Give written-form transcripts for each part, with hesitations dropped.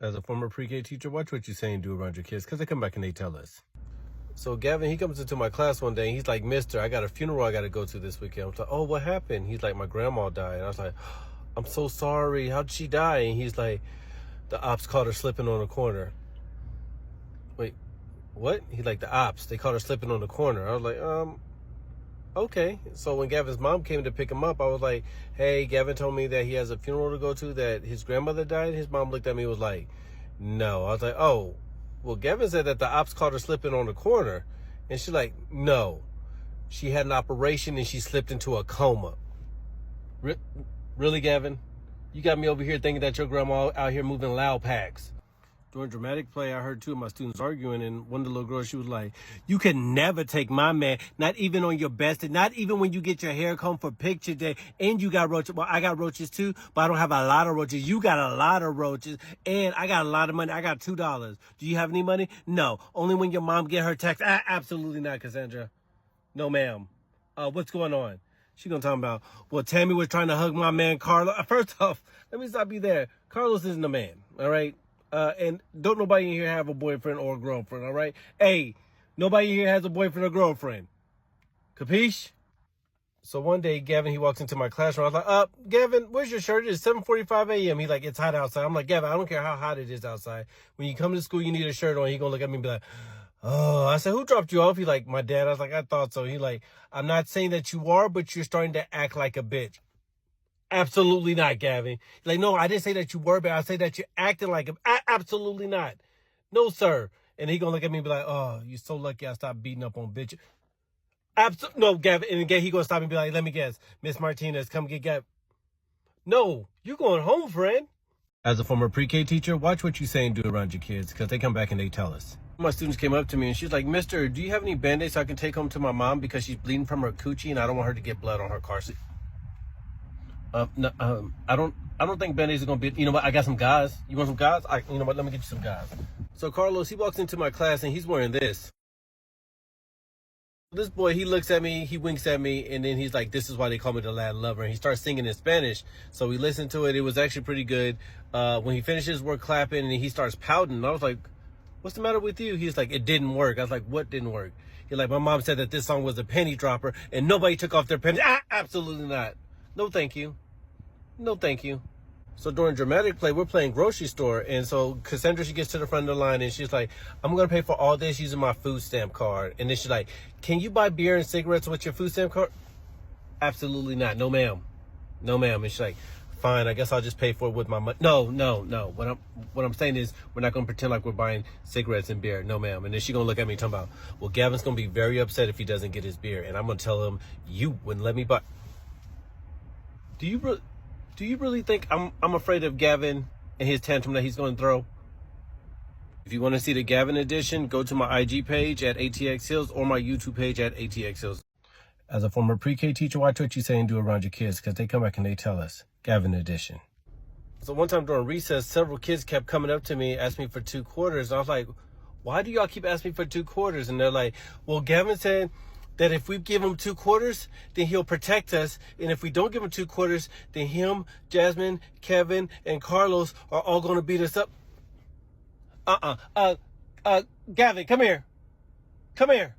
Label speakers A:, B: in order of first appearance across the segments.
A: As a former pre-K teacher, watch what you say and do around your kids, because they come back and they tell us. So Gavin, he comes into my class one day and he's like, "Mister, I got a funeral I got to go to this weekend." I was like, "Oh, what happened?" He's like, "My grandma died." And I was like, "I'm so sorry. How'd she die?" And he's like, "The ops caught her slipping on the corner." Wait, what? He's like, "The ops, they caught her slipping on the corner." I was like, okay. So when Gavin's mom came to pick him up, I was like, "Hey, Gavin told me that he has a funeral to go to, that his grandmother died." His mom looked at me and was like, "No." I was like, "Oh, well, Gavin said that the ops caught her slipping on the corner." And she's like, "No, she had an operation and she slipped into a coma." Really, Gavin? You got me over here thinking that your grandma out here moving loud packs. During dramatic play, I heard two of my students arguing, and one of the little girls, she was like, "You can never take my man, not even on your best day, not even when you get your hair combed for picture day, and you got roaches." Well, I got roaches too, but I don't have a lot of roaches. You got a lot of roaches, and I got a lot of money. I got $2. Do you have any money? No. Only when your mom get her text. Absolutely not, Cassandra. No, ma'am. What's going on? She gonna talk about, well, Tammy was trying to hug my man, Carlos. First off, let me stop you there. Carlos isn't a man, all right? And don't nobody in here have a boyfriend or a girlfriend, all right? Hey, nobody here has a boyfriend or girlfriend. Capiche? So one day, Gavin, he walks into my classroom. I was like, Gavin, where's your shirt? It's 7:45 a.m. He's like, "It's hot outside." I'm like, "Gavin, I don't care how hot it is outside. When you come to school, you need a shirt on." He gonna look at me and be like, "Oh." I said, "Who dropped you off?" He like, "My dad." I was like, "I thought so." He like, "I'm not saying that you are, but you're starting to act like a bitch." Absolutely not, Gavin. He's like, "No, I didn't say that you were, but I say that you're acting like a..." Absolutely not. No, sir. And he gonna look at me and be like, "Oh, you're so lucky I stopped beating up on bitches." No, Gavin. And again, he gonna stop me and be like, "Let me guess, Miss Martinez, come get Gavin." No, you're going home, friend. As a former pre-K teacher, watch what you say and do around your kids, because they come back and they tell us. My students came up to me and she's like, "Mister, do you have any Band-Aids I can take home to my mom, because she's bleeding from her coochie and I don't want her to get blood on her car seat?" No, I don't think Band-Aids are gonna be. You know what? I got some gauze. You want some gauze? You know what? Let me get you some gauze. So Carlos, he walks into my class and he's wearing this. This boy, he looks at me, he winks at me, and then he's like, "This is why they call me the Latin lover." And he starts singing in Spanish. So we listened to it. It was actually pretty good. When he finishes, we're clapping, and he starts pouting. And I was like, "What's the matter with you?" He's like, "It didn't work." I was like, "What didn't work?" He's like, "My mom said that this song was a penny dropper, and nobody took off their penny." Absolutely not. No, thank you. No, thank you. So during dramatic play, we're playing grocery store. And so Cassandra, she gets to the front of the line and she's like, "I'm going to pay for all this using my food stamp card." And then she's like, "Can you buy beer and cigarettes with your food stamp card?" Absolutely not. No, ma'am. No, ma'am. And she's like, "Fine, I guess I'll just pay for it with my money." No. What I'm saying is, we're not going to pretend like we're buying cigarettes and beer. No, ma'am. And then she's going to look at me talking about, "Well, Gavin's going to be very upset if he doesn't get his beer. And I'm going to tell him, you wouldn't let me buy." Do you really think I'm afraid of Gavin and his tantrum that he's going to throw? If you want to see the Gavin edition, go to my IG page at ATX Hills or my YouTube page at ATX Hills. As a former pre-K teacher, watch what you say and do around your kids, because they come back and they tell us. Gavin edition. So one time during recess, several kids kept coming up to me, asking me for 2 quarters. I was like, "Why do y'all keep asking me for 2 quarters?" And they're like, "Well, Gavin said that if we give him 2 quarters, then he'll protect us. And if we don't give him 2 quarters, then him, Jasmine, Kevin, and Carlos are all going to beat us up." Gavin, come here. Come here.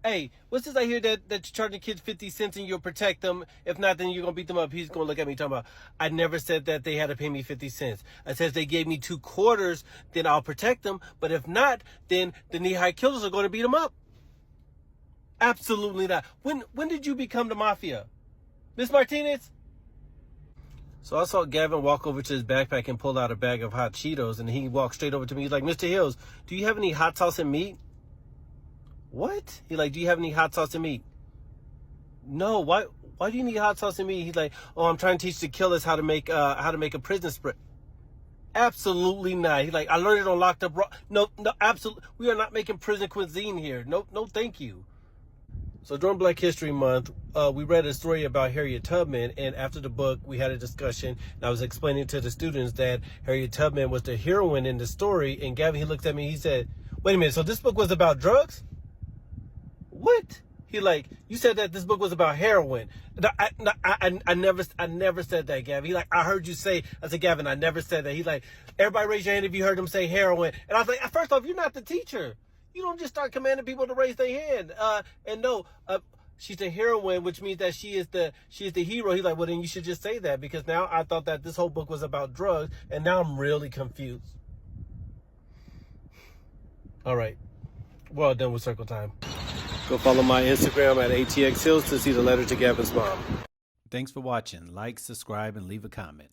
A: Hey, what's this I hear that you're charging kids 50 cents and you'll protect them? If not, then you're going to beat them up. He's going to look at me talking about, "I never said that they had to pay me 50 cents. I said if they gave me 2 quarters, then I'll protect them. But if not, then the knee-high killers are going to beat them up." Absolutely not. When did you become the mafia? Miss Martinez? So I saw Gavin walk over to his backpack and pull out a bag of hot Cheetos, and he walked straight over to me. He's like, "Mr. Hills, do you have any hot sauce and meat?" What? He like, "Do you have any hot sauce and meat?" No, why do you need hot sauce and meat? He's like, "Oh, I'm trying to teach the killers how to make a prison spread." Absolutely not. He's like, "I learned it on Locked Up Raw." No, absolutely. We are not making prison cuisine here. No, thank you. So during Black History Month, we read a story about Harriet Tubman, and after the book, we had a discussion, and I was explaining to the students that Harriet Tubman was the heroine in the story, and Gavin, he looked at me, he said, "Wait a minute, so this book was about drugs?" What? He like, you said that this book was about heroin. I never said that, Gavin. He like, I heard you say. I said, Gavin, I never said that. He like, everybody raise your hand if you heard him say heroin. And I was like, first off, you're not the teacher. You don't just start commanding people to raise their hand. And no, she's a heroine, which means that she is the hero. He's like, well, then you should just say that, because now I thought that this whole book was about drugs, and now I'm really confused. All right, we're all done with circle time. Go follow my Instagram at ATX Hills to see the letter to Gavin's mom.
B: Thanks for watching. Like, subscribe, and leave a comment.